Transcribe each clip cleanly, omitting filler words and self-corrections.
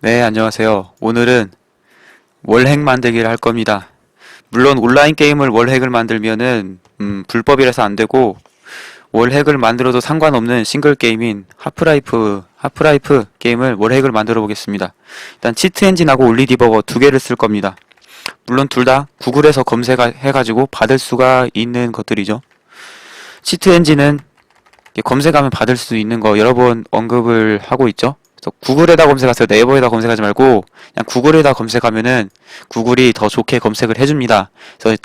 네, 안녕하세요. 오늘은 월핵 만들기를 할 겁니다. 물론 온라인 게임을 월핵을 만들면은 불법이라서 안 되고 월핵을 만들어도 상관없는 싱글 게임인 하프라이프 게임을 월핵을 만들어 보겠습니다. 일단 치트 엔진하고 올리디버거 두 개를 쓸 겁니다. 물론 둘 다 구글에서 검색해가지고 받을 수가 있는 것들이죠. 치트 엔진은 검색하면 받을 수 있는 거 여러 번 언급을 하고 있죠. 그래서 구글에다 검색하세요. 네이버에다 검색하지 말고 그냥 구글에다 검색하면은 구글이 더 좋게 검색을 해줍니다. 그래서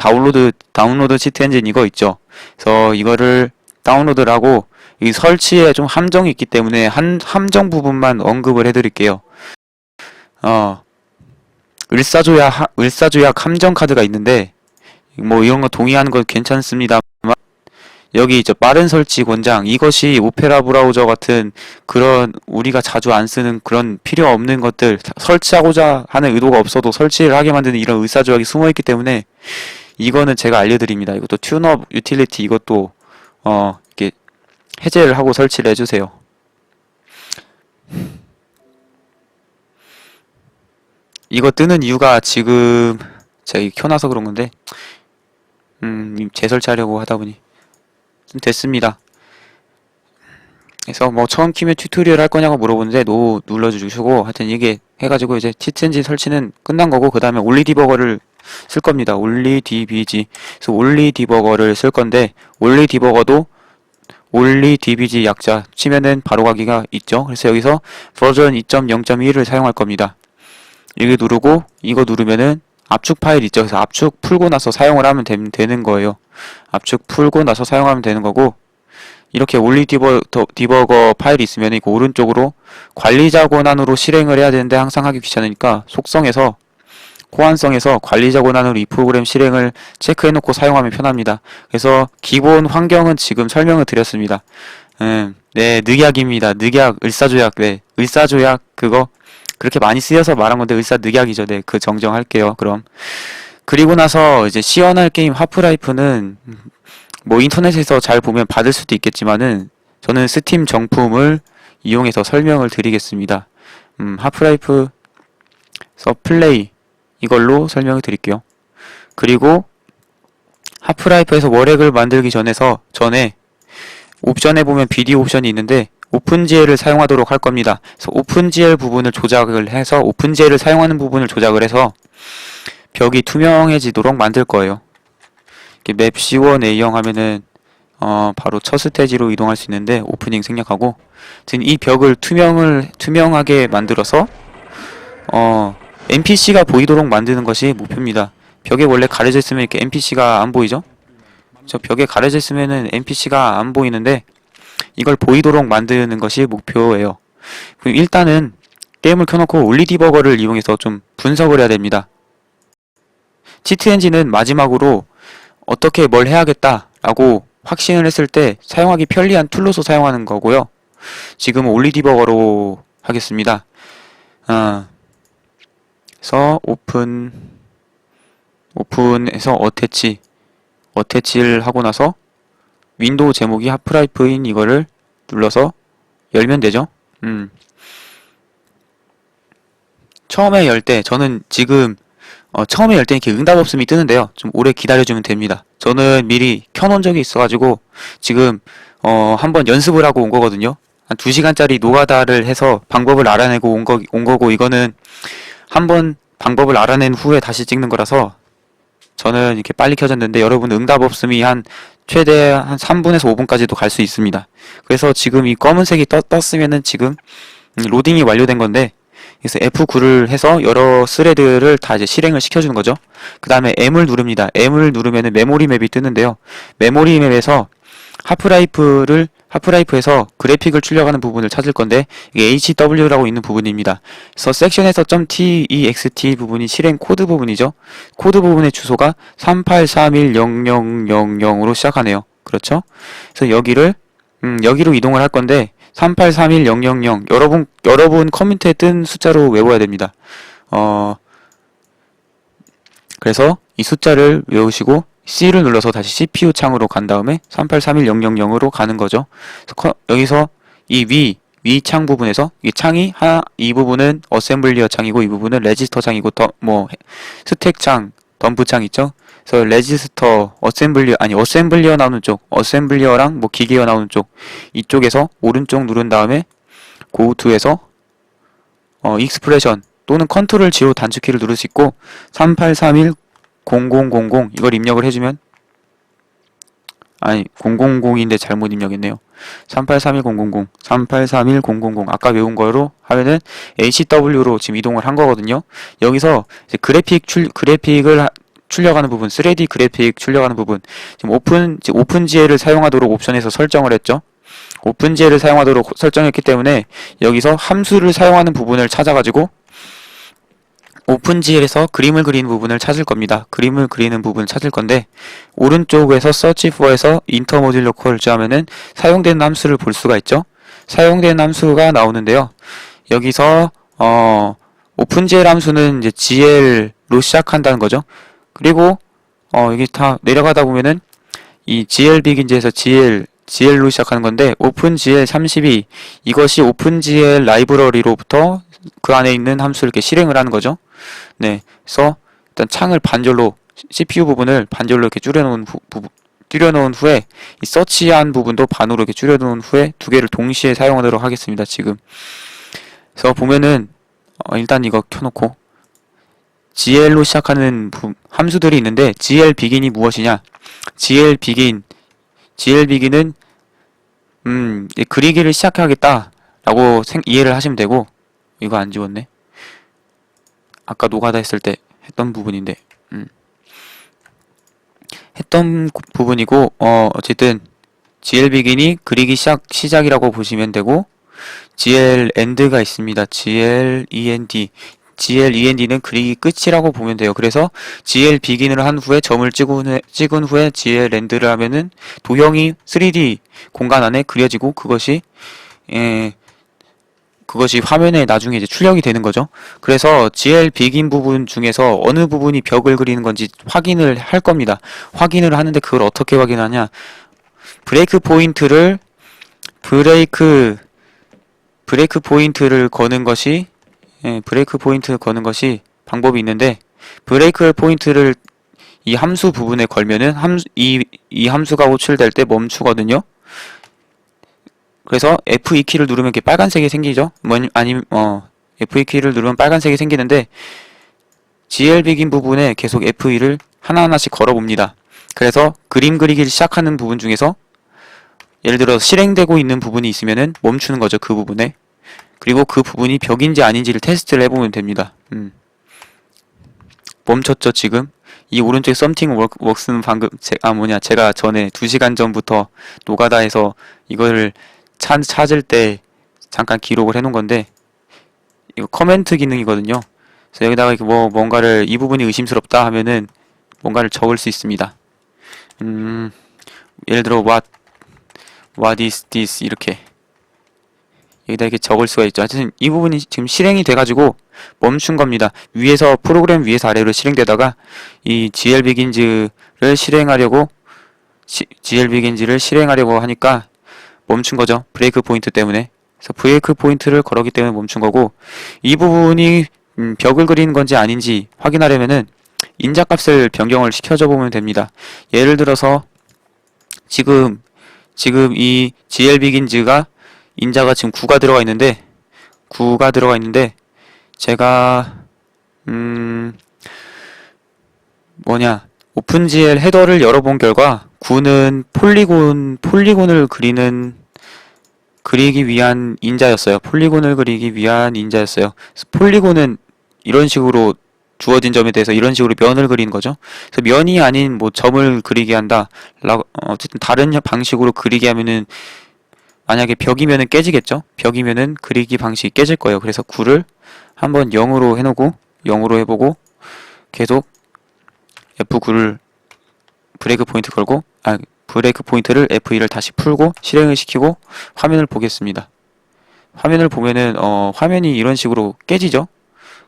다운로드 치트 엔진 이거 있죠. 그래서 이거를 다운로드를 하고 이 설치에 좀 함정이 있기 때문에 함정 부분만 언급을 해드릴게요. 어, 을사조약 함정 카드가 있는데 뭐 이런 거 동의하는 건 괜찮습니다. 여기 이제 빠른 설치 권장 이것이 오페라 브라우저 같은 그런 우리가 자주 안 쓰는 그런 필요 없는 것들 설치하고자 하는 의도가 없어도 설치를 하게 만드는 이런 의사조약이 숨어 있기 때문에 이거는 제가 알려드립니다. 이것도 튠업 유틸리티 이것도 이렇게 해제를 하고 설치를 해주세요. 이거 뜨는 이유가 지금 제가 켜놔서 그런 건데 재설치하려고 하다 보니 좀 됐습니다. 그래서 뭐 처음 키면 튜토리얼 할 거냐고 물어보는데 노 눌러주시고 하여튼 이게 해가지고 이제 치트엔진 설치는 끝난 거고 그 다음에 올리디버거를 쓸 겁니다. 올리디비지. 그래서 올리디버거를 쓸 건데 올리디버거도 올리디비지 약자 치면은 바로 가기가 있죠. 그래서 여기서 버전 2.0.1을 사용할 겁니다. 이거 누르고 이거 누르면은 압축 파일 있죠. 그래서 압축 풀고 나서 사용을 하면 되는 거예요. 압축 풀고 나서 사용하면 되는 거고 이렇게 디버거 파일이 있으면 이거 오른쪽으로 관리자 권한으로 실행을 해야 되는데 항상 하기 귀찮으니까 호환성에서 관리자 권한으로 이 프로그램 실행을 체크해놓고 사용하면 편합니다. 그래서 기본 환경은 지금 설명을 드렸습니다. 네, 늑약입니다. 늑약, 을사조약, 네, 을사조약 그거 그렇게 많이 쓰여서 말한 건데 을사늑약이죠. 네, 그 정정할게요. 그럼 그리고 나서 이제 시연할 게임 하프라이프는 뭐 인터넷에서 잘 보면 받을 수도 있겠지만은 저는 스팀 정품을 이용해서 설명을 드리겠습니다. 하프라이프 서플레이 이걸로 설명을 드릴게요. 그리고 하프라이프에서 월핵을 만들기 전에 옵션에 보면 비디오 옵션이 있는데 오픈GL을 사용하도록 할 겁니다. 그래서 오픈GL 부분을 조작을 해서 오픈GL을 사용하는 부분을 조작을 해서 벽이 투명해지도록 만들 거예요. 맵 C1 A형 하면은 바로 첫 스테이지로 이동할 수 있는데 오프닝 생략하고 이 벽을 투명하게 만들어서 NPC가 보이도록 만드는 것이 목표입니다. 벽에 원래 가려져 있으면 이렇게 NPC가 안 보이죠? 저 벽에 가려져 있으면은 NPC가 안 보이는데 이걸 보이도록 만드는 것이 목표예요. 그럼 일단은 게임을 켜놓고 올리디버거를 이용해서 좀 분석을 해야 됩니다. 치트 엔진은 마지막으로 어떻게 뭘 해야겠다라고 확신을 했을 때 사용하기 편리한 툴로서 사용하는 거고요. 지금은 올리디버거로 하겠습니다. 그래서 오픈해서 어태치를 하고 나서 윈도우 제목이 하프라이프인 이거를 눌러서 열면 되죠. 처음에 열 때 저는 지금 처음에 열 때 이렇게 응답 없음이 뜨는데요. 좀 오래 기다려주면 됩니다. 저는 미리 켜놓은 적이 있어가지고 지금 한번 연습을 하고 온 거거든요. 한 2시간짜리 노가다를 해서 방법을 알아내고 온 거고 이거는 한번 방법을 알아낸 후에 다시 찍는 거라서 저는 이렇게 빨리 켜졌는데 여러분 응답 없음이 최대 한 3분에서 5분까지도 갈 수 있습니다. 그래서 지금 이 검은색이 떴으면은 지금 로딩이 완료된 건데 그래서 F9를 해서 여러 스레드를 다 이제 실행을 시켜주는 거죠. 그 다음에 M을 누릅니다. M을 누르면은 메모리 맵이 뜨는데요. 메모리 맵에서 하프라이프에서 그래픽을 출력하는 부분을 찾을 건데 이게 HW라고 있는 부분입니다. 그래서 섹션에서 .text 부분이 실행 코드 부분이죠. 코드 부분의 주소가 38310000으로 시작하네요. 그렇죠? 그래서 여기로 이동을 할 건데 38310000 여러분 컴퓨터에 뜬 숫자로 외워야 됩니다. 그래서 이 숫자를 외우시고 C를 눌러서 다시 CPU 창으로 간 다음에 383100으로 가는 거죠. 그래서 여기서 이 위 창 부분에서 이 창이 이 부분은 어셈블리어 창이고 이 부분은 레지스터 창이고 스택 창, 덤프 창 있죠? 그래서 레지스터, 어셈블리어 나오는 쪽, 어셈블리어랑 뭐 기계어 나오는 쪽 이쪽에서 오른쪽 누른 다음에 고투에서 익스프레션 또는 컨트롤 G로 단축키를 누를 수 있고 38310000 이걸 입력을 해주면 000인데 잘못 입력했네요. 38310000 38310000 아까 외운 거로 하면은 HW로 지금 이동을 한 거거든요. 여기서 이제 그래픽을 출력하는 부분, 3D 그래픽 출력하는 부분 지금 오픈GL을 사용하도록 옵션에서 설정을 했죠. 오픈GL을 사용하도록 설정했기 때문에 여기서 함수를 사용하는 부분을 찾아가지고 오픈GL에서 그림을 그리는 부분을 찾을 겁니다. 그림을 그리는 부분을 찾을 건데 오른쪽에서 search for에서 intermodular calls 하면은 사용되는 함수를 볼 수가 있죠. 사용되는 함수가 나오는데요. 여기서 오픈GL 함수는 이제 GL로 시작한다는 거죠. 그리고 여기 다 내려가다 보면은 이 GL 비긴즈에서 GL로 시작하는 건데 오픈GL 32 이것이 오픈GL 라이브러리로부터 그 안에 있는 함수를 이렇게 실행을 하는 거죠. 네, 그래서 일단 창을 반절로 CPU 부분을 반절로 이렇게 줄여놓은 후에 이 서치한 부분도 반으로 이렇게 줄여놓은 후에 두 개를 동시에 사용하도록 하겠습니다. 지금 그래서 보면은 일단 이거 켜놓고 GL로 시작하는 함수들이 있는데 GL 비긴이 무엇이냐? GL 비긴은 그리기를 시작하겠다라고 이해를 하시면 되고 이거 안 지웠네. 아까 노가다 했을 때 했던 부분인데 했던 부분이고 어쨌든 GL 비긴이 그리기 시작이라고 보시면 되고 GL end가 있습니다. GL end는 그리기 끝이라고 보면 돼요. 그래서 GL 비긴을 한 후에 점을 찍은 후에 GL end를 하면은 도형이 3D 공간 안에 그려지고 그것이 화면에 나중에 이제 출력이 되는 거죠. 그래서 GL begin 부분 중에서 어느 부분이 벽을 그리는 건지 확인을 할 겁니다. 확인을 하는데 그걸 어떻게 확인하냐? 브레이크 포인트를 거는 것이 방법이 있는데 브레이크 포인트를 이 함수 부분에 걸면은 이 함수가 호출될 때 멈추거든요. 그래서 F2 키를 누르면 이렇게 빨간색이 생기죠. F2 키를 누르면 빨간색이 생기는데 GL begin 부분에 계속 F2를 하나하나씩 걸어봅니다. 그래서 그림 그리기를 시작하는 부분 중에서 예를 들어 실행되고 있는 부분이 있으면은 멈추는 거죠. 그 부분에. 그리고 그 부분이 벽인지 아닌지를 테스트를 해보면 됩니다. 멈췄죠 지금. 이 오른쪽에 썸띵 웍스는 방금 제가 전에 2시간 전부터 노가다에서 이거를 찾을 때 잠깐 기록을 해놓은 건데 이거 커멘트 기능이거든요. 그래서 여기다가 이렇게 뭔가를 이 부분이 의심스럽다 하면은 뭔가를 적을 수 있습니다. 예를 들어 what is this 이렇게 여기다 이렇게 적을 수가 있죠. 하여튼 이 부분이 지금 실행이 돼가지고 멈춘 겁니다. 프로그램 위에서 아래로 실행되다가 이 GL 비긴즈를 실행하려고 하니까 멈춘 거죠. 브레이크 포인트 때문에. 그래서 브레이크 포인트를 걸었기 때문에 멈춘 거고 이 부분이 벽을 그리는 건지 아닌지 확인하려면은 인자값을 변경을 시켜줘 보면 됩니다. 예를 들어서 지금 이 GL 비긴즈가 인자가 지금 9가 들어가 있는데 제가 오픈GL 헤더를 열어본 결과 9는 폴리곤을 그리기 위한 인자였어요. 폴리곤을 그리기 위한 인자였어요. 그래서 폴리곤은 이런 식으로 주어진 점에 대해서 이런 식으로 면을 그리는 거죠. 그래서 면이 아닌 점을 그리게 한다. 어쨌든 다른 방식으로 그리게 하면은 만약에 벽이면은 깨지겠죠. 벽이면은 그리기 방식이 깨질 거예요. 그래서 9를 한번 0으로 해보고 계속 F9를 브레이크 포인트 걸고 브레이크 포인트를 F2를 다시 풀고 실행을 시키고 화면을 보겠습니다. 화면을 보면은 화면이 이런 식으로 깨지죠.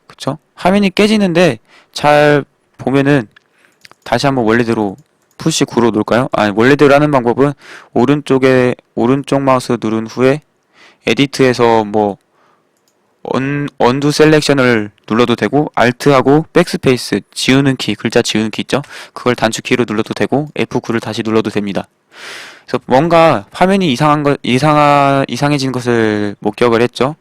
그쵸? 화면이 깨지는데 잘 보면은 다시 한번 원래대로 푸시 9로 놓을까요? 원래대로 하는 방법은 오른쪽 마우스 누른 후에 에디트에서 뭐 언두 셀렉션을 눌러도 되고 Alt하고 백스페이스 지우는 키, 글자 지우는 키 있죠? 그걸 단축키로 눌러도 되고 F9를 다시 눌러도 됩니다. 그래서 뭔가 화면이 이상해진 것을 목격을 했죠.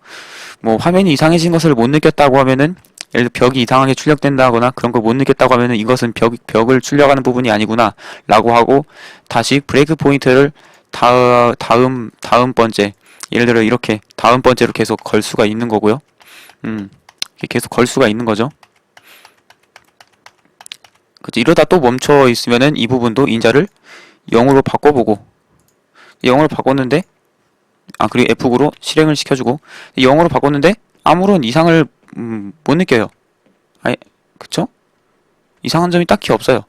뭐 화면이 이상해진 것을 못 느꼈다고 하면은 예를 들어 벽이 이상하게 출력된다거나 그런 걸 못 느꼈다고 하면은 이것은 벽을 출력하는 부분이 아니구나 라고 하고 다시 브레이크 포인트를 다음 번째 예를 들어 이렇게 다음 번째로 계속 걸 수가 있는 거고요. 계속 걸 수가 있는 거죠. 그치, 이러다 또 멈춰 있으면은 이 부분도 인자를 0으로 바꿔보고 0으로 바꿨는데 그리고 F9로 실행을 시켜주고 0으로 바꿨는데 아무런 이상을 못 느껴요. 그쵸? 이상한 점이 딱히 없어요.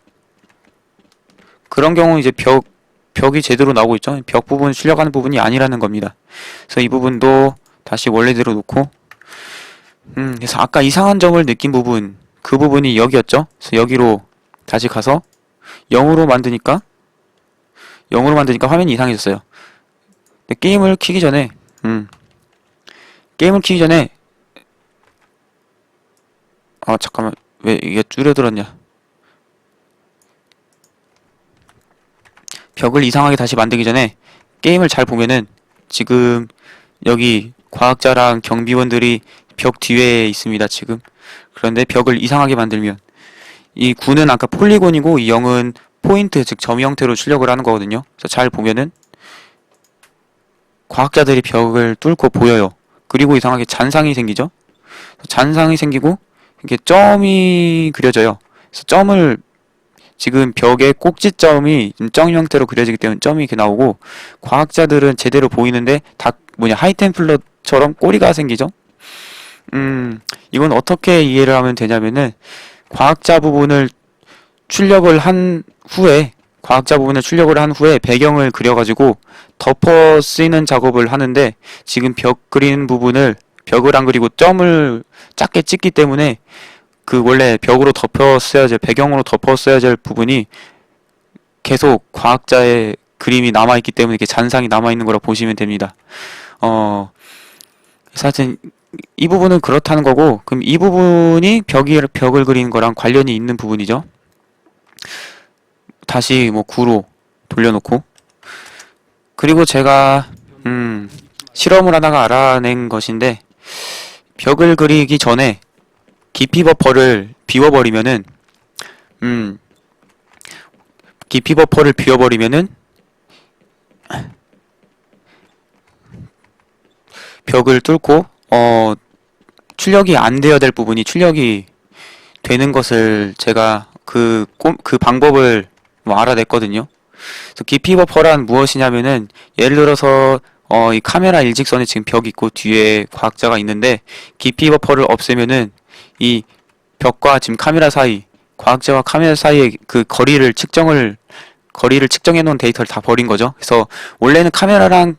그런 경우 이제 벽이 제대로 나오고 있죠. 벽 부분 출력하는 부분이 아니라는 겁니다. 그래서 이 부분도 다시 원래대로 놓고 그래서 아까 이상한 점을 느낀 부분 그 부분이 여기였죠. 그래서 여기로 다시 가서 0으로 만드니까 화면이 이상해졌어요. 근데 게임을 키기 전에 잠깐만 왜 이게 줄여들었냐. 벽을 이상하게 다시 만들기 전에 게임을 잘 보면은 지금 여기 과학자랑 경비원들이 벽 뒤에 있습니다. 지금 그런데 벽을 이상하게 만들면 이 9는 아까 폴리곤이고 이 0은 포인트 즉 점 형태로 출력을 하는 거거든요. 그래서 잘 보면은 과학자들이 벽을 뚫고 보여요. 그리고 이상하게 잔상이 생기죠. 잔상이 생기고 이렇게 점이 그려져요. 그래서 점을 지금 벽에 꼭지점이 점 형태로 그려지기 때문에 점이 이렇게 나오고 과학자들은 제대로 보이는데 하이템플러처럼 꼬리가 생기죠. 이건 어떻게 이해를 하면 되냐면은 과학자 부분을 출력을 한 후에 배경을 그려가지고 덮어 쓰이는 작업을 하는데 지금 벽 그리는 부분을 벽을 안 그리고 점을 작게 찍기 때문에 그 원래 벽으로 배경으로 덮어 써야 될 부분이 계속 과학자의 그림이 남아있기 때문에 이렇게 잔상이 남아있는 거라 보시면 됩니다. 하여튼 이 부분은 그렇다는 거고 그럼 이 부분이 벽을 그리는 거랑 관련이 있는 부분이죠. 다시 9로 돌려놓고 그리고 제가 실험을 하다가 알아낸 것인데 벽을 그리기 전에 깊이 버퍼를 비워버리면은 벽을 뚫고 출력이 안 되어야 될 부분이 출력이 되는 것을 제가 그 방법을 알아냈거든요. 그래서 깊이 버퍼란 무엇이냐면은 예를 들어서 이 카메라 일직선에 지금 벽이 있고 뒤에 과학자가 있는데 깊이 버퍼를 없애면은 이 벽과 지금 카메라 사이 과학자와 카메라 사이의 그 거리를 측정해 놓은 데이터를 다 버린 거죠. 그래서 원래는 카메라랑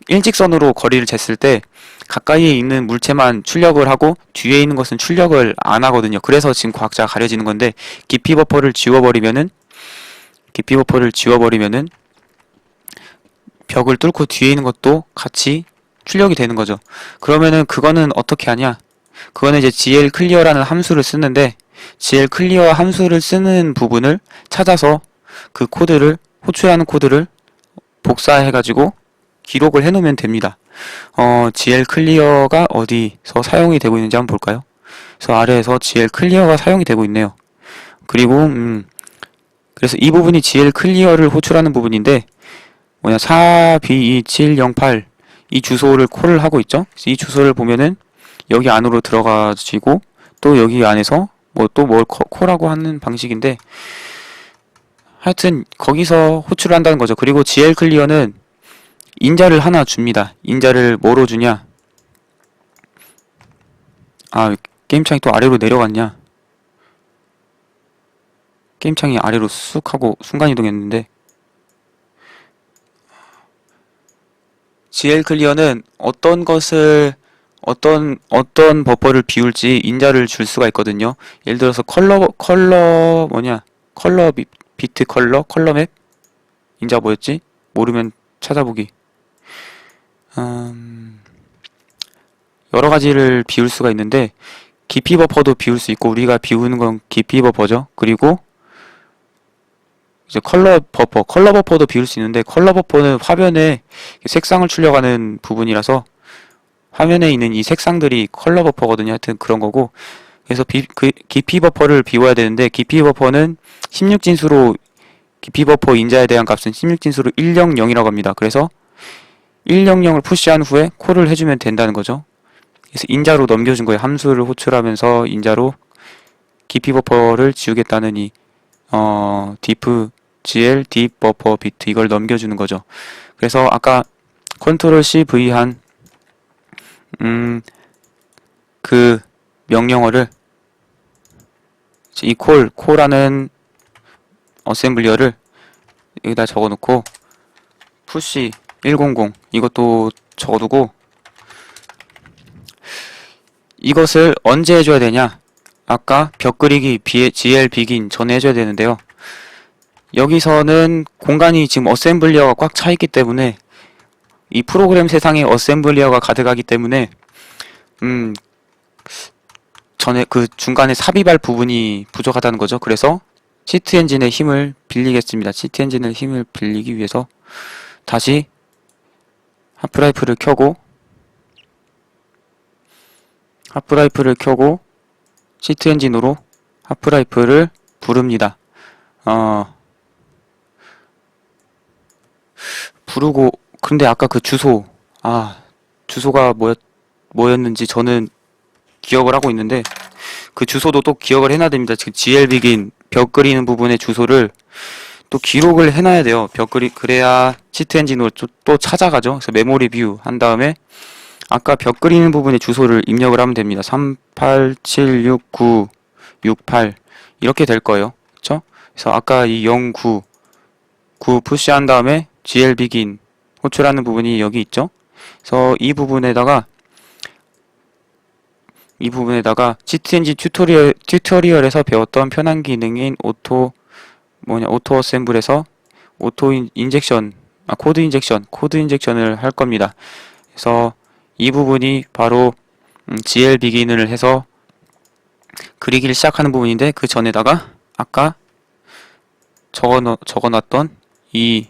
일직선으로 거리를 쟀을 때 가까이에 있는 물체만 출력을 하고 뒤에 있는 것은 출력을 안 하거든요. 그래서 지금 과학자가 가려지는 건데 깊이 버퍼를 지워버리면은 벽을 뚫고 뒤에 있는 것도 같이 출력이 되는 거죠. 그러면은 그거는 어떻게 하냐? 그거는 이제 GL 클리어라는 함수를 쓰는데 GL 클리어 함수를 쓰는 부분을 찾아서 그 코드를 호출하는 코드를 복사해가지고 기록을 해놓으면 됩니다. GL 클리어가 어디서 사용이 되고 있는지 한번 볼까요? 그래서 아래에서 GL 클리어가 사용이 되고 있네요. 그리고 그래서 이 부분이 GL 클리어를 호출하는 부분인데 4B2708 이 주소를 콜을 하고 있죠. 이 주소를 보면은 여기 안으로 들어가지고 또 여기 안에서 또 뭘 콜하고 하는 방식인데 하여튼 거기서 호출을 한다는 거죠. 그리고 GL 클리어는 인자를 하나 줍니다. 인자를 뭐로 주냐? 게임창이 또 아래로 내려갔냐? 게임창이 아래로 쑥 하고 순간이동했는데 GL 클리어는 어떤 버퍼를 비울지 인자를 줄 수가 있거든요. 예를 들어서 비트 컬러 맵? 인자 뭐였지? 모르면 찾아보기. 여러 가지를 비울 수가 있는데 깊이 버퍼도 비울 수 있고 우리가 비우는 건 깊이 버퍼죠. 그리고 이제 컬러 버퍼도 비울 수 있는데 컬러 버퍼는 화면에 색상을 출력하는 부분이라서 화면에 있는 이 색상들이 컬러 버퍼거든요. 하여튼 그런 거고 그래서 깊이 버퍼를 비워야 되는데 깊이 버퍼는 16진수로 깊이 버퍼 인자에 대한 값은 16진수로 100이라고 합니다. 그래서 100을 푸시한 후에 콜을 해주면 된다는 거죠. 그래서 인자로 넘겨준 거예요. 함수를 호출하면서 인자로 깊이 버퍼를 지우겠다는 이 diff gl deep buffer bit 이걸 넘겨주는 거죠. 그래서 아까 컨트롤 C V 한 그 명령어를 이 콜라는 어셈블리어를 여기다 적어놓고 푸시 100 이것도 적어두고 이것을 언제 해줘야 되냐? 아까 벽 그리기 GL begin 전에 해줘야 되는데요. 여기서는 공간이 지금 어셈블리어가 꽉 차있기 때문에 이 프로그램 세상에 어셈블리어가 가득하기 때문에 전에 그 중간에 삽입할 부분이 부족하다는 거죠. 그래서 시트 엔진의 힘을 빌리겠습니다. 시트 엔진의 힘을 빌리기 위해서 다시 하프라이프를 켜고 시트 엔진으로 하프라이프를 부릅니다. 부르고 근데 아까 그 주소가 뭐였는지 저는 기억을 하고 있는데 그 주소도 또 기억을 해놔야 됩니다. 지금 glbegin 벽 그리는 부분의 주소를 또 기록을 해놔야 돼요. 그래야 시트 엔진으로 또 찾아가죠. 그래서 메모리 뷰 한 다음에 아까 벽 그리는 부분의 주소를 입력을 하면 됩니다. 38769668 이렇게 될 거예요. 그쵸? 그래서 아까 이 09 푸시한 다음에 glbegin 호출하는 부분이 여기 있죠. 그래서 이 부분에다가 시트 엔진 튜토리얼에서 배웠던 편한 기능인 오토 어셈블에서 코드 인젝션을 할 겁니다. 그래서 이 부분이 바로 glbegin을 해서 그리기를 시작하는 부분인데 그 전에다가 아까 적어놨던 이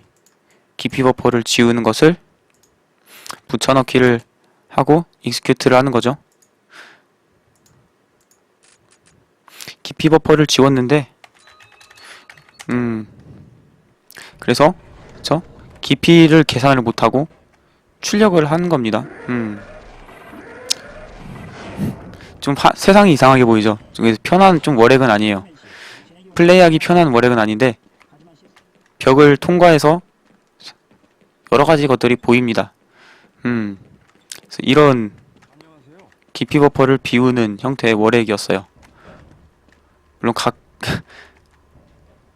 깊이 버퍼를 지우는 것을 붙여넣기를 하고 execute를 하는 거죠. 깊이 버퍼를 지웠는데 그래서 그쵸? 깊이를 계산을 못하고 출력을 하는 겁니다. 좀 세상이 이상하게 보이죠? 편한 좀 월액은 아니에요. 플레이하기 편한 월액은 아닌데 벽을 통과해서 여러가지 것들이 보입니다. 그래서 이런 깊이 버퍼를 비우는 형태의 월액이었어요. 물론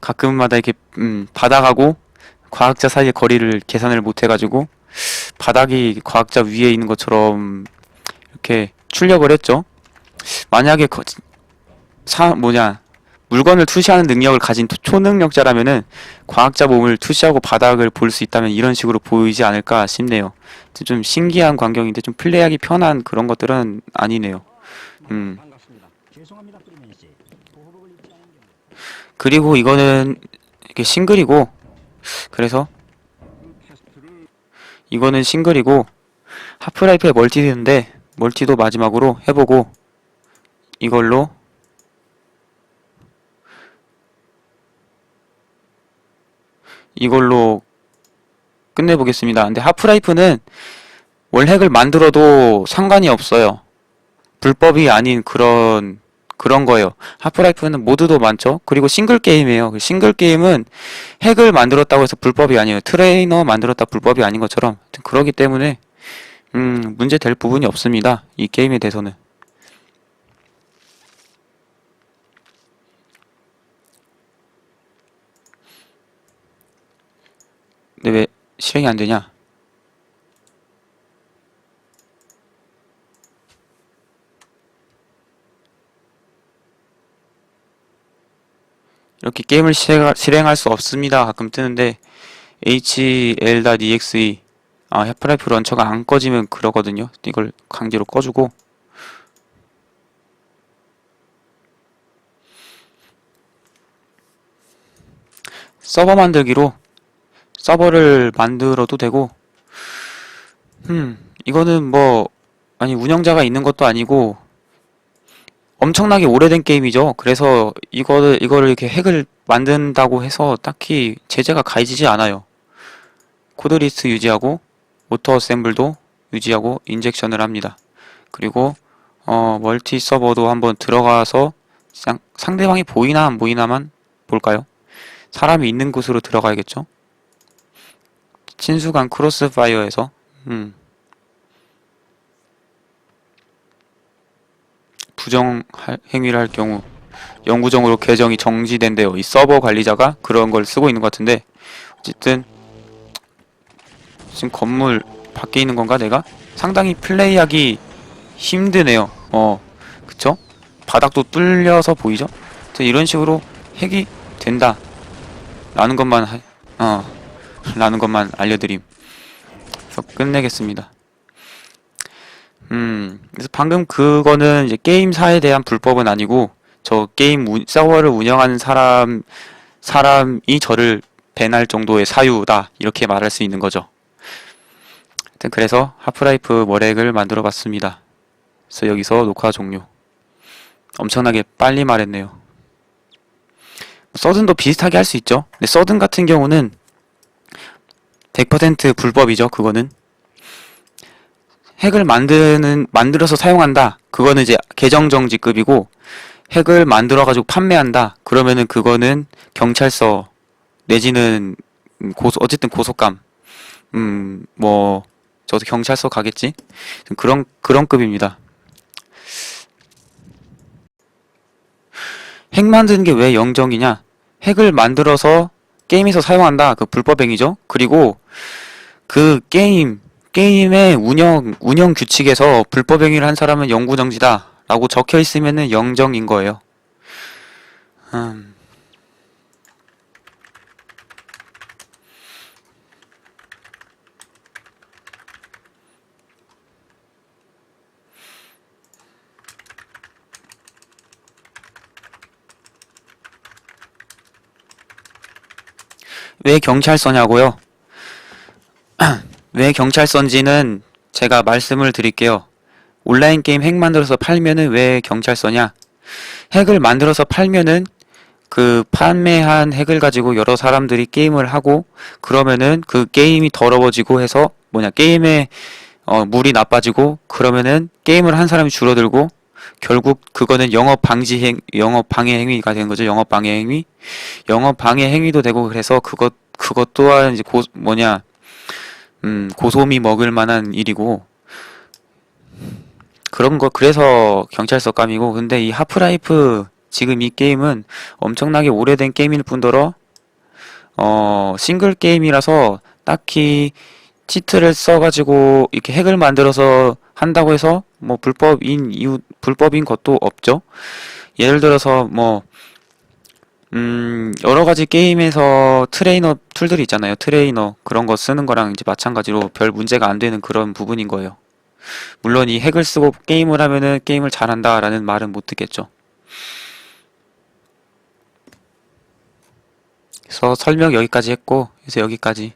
가끔마다 이렇게 바닥하고 과학자 사이의 거리를 계산을 못해가지고 바닥이 과학자 위에 있는 것처럼 이렇게 출력을 했죠. 만약에 물건을 투시하는 능력을 가진 초능력자라면은 과학자 몸을 투시하고 바닥을 볼 수 있다면 이런 식으로 보이지 않을까 싶네요. 좀 신기한 광경인데 좀 플레이하기 편한 그런 것들은 아니네요. 그리고 이거는 이게 싱글이고 그래서 이거는 싱글이고 하프라이프에 멀티인데 멀티도 마지막으로 해보고 이걸로 끝내보겠습니다. 근데 하프라이프는 월핵을 만들어도 상관이 없어요. 불법이 아닌 그런 거예요. 하프라이프는 모드도 많죠. 그리고 싱글 게임이에요. 싱글 게임은 핵을 만들었다고 해서 불법이 아니에요. 트레이너 만들었다 불법이 아닌 것처럼. 그러기 때문에 문제 될 부분이 없습니다. 이 게임에 대해서는. 근데 왜 실행이 안 되냐? 이렇게 게임을 실행할 수 없습니다. 가끔 뜨는데 hl.exe 하프라이프 런처가 안 꺼지면 그러거든요. 이걸 강제로 꺼주고. 서버 만들기로 서버를 만들어도 되고, 이거는 뭐, 아니, 운영자가 있는 것도 아니고, 엄청나게 오래된 게임이죠. 그래서 이거를 이렇게 핵을 만든다고 해서 딱히 제재가 가해지지 않아요. 코드리스트 유지하고, 오토 어셈블도 유지하고, 인젝션을 합니다. 그리고, 멀티 서버도 한번 들어가서, 상대방이 보이나 안 보이나만 볼까요? 사람이 있는 곳으로 들어가야겠죠? 친수간 크로스파이어에서, 부정 행위를 할 경우 영구적으로 계정이 정지된대요. 이 서버 관리자가 그런 걸 쓰고 있는 것 같은데, 어쨌든 지금 건물 밖에 있는 건가 내가? 상당히 플레이하기 힘드네요. 그쵸? 바닥도 뚫려서 보이죠? 이런 식으로 핵이 된다 라는 것만 라는 것만 알려드림. 그래서 끝내겠습니다. 그래서 방금 그거는 이제 게임사에 대한 불법은 아니고, 저 게임 서버를 운영하는 사람이 저를 밴할 정도의 사유다, 이렇게 말할 수 있는 거죠. 하여튼 그래서 하프라이프 머렉을 만들어 봤습니다. 그래서 여기서 녹화 종료. 엄청나게 빨리 말했네요. 서든도 비슷하게 할 수 있죠. 근데 서든 같은 경우는 100% 불법이죠. 그거는 핵을 만들어서 사용한다, 그거는 이제 계정정지급이고, 핵을 만들어가지고 판매한다, 그러면은 그거는 경찰서 내지는 어쨌든 고속감, 뭐 저도 경찰서 가겠지. 그런 급입니다. 핵 만드는 게 왜 영정이냐? 핵을 만들어서 게임에서 사용한다, 그 불법 행위죠. 그리고 그 게임의 운영 규칙에서 불법 행위를 한 사람은 영구정지다 라고 적혀 있으면은 영정인 거예요. 왜 경찰서냐고요? 왜 경찰서인지는 제가 말씀을 드릴게요. 온라인 게임 핵 만들어서 팔면은 왜 경찰서냐? 핵을 만들어서 팔면은 그 판매한 핵을 가지고 여러 사람들이 게임을 하고, 그러면은 그 게임이 더러워지고 해서 게임에 물이 나빠지고, 그러면은 게임을 한 사람이 줄어들고, 결국 그거는 영업 방해 행위가 되는 거죠. 영업 방해 행위도 되고. 그래서 그것 또한 이제 고소미 먹을 만한 일이고, 그래서 경찰서 감이고. 근데 이 하프라이프, 지금 이 게임은 엄청나게 오래된 게임일 뿐더러, 싱글 게임이라서 딱히 치트를 써가지고 이렇게 핵을 만들어서 한다고 해서 뭐 불법인 것도 없죠. 예를 들어서 여러 가지 게임에서 트레이너 툴들이 있잖아요. 트레이너, 그런 거 쓰는 거랑 이제 마찬가지로 별 문제가 안 되는 그런 부분인 거예요. 물론 이 핵을 쓰고 게임을 하면은 게임을 잘한다라는 말은 못 듣겠죠. 그래서 설명 여기까지 했고, 그래서 여기까지.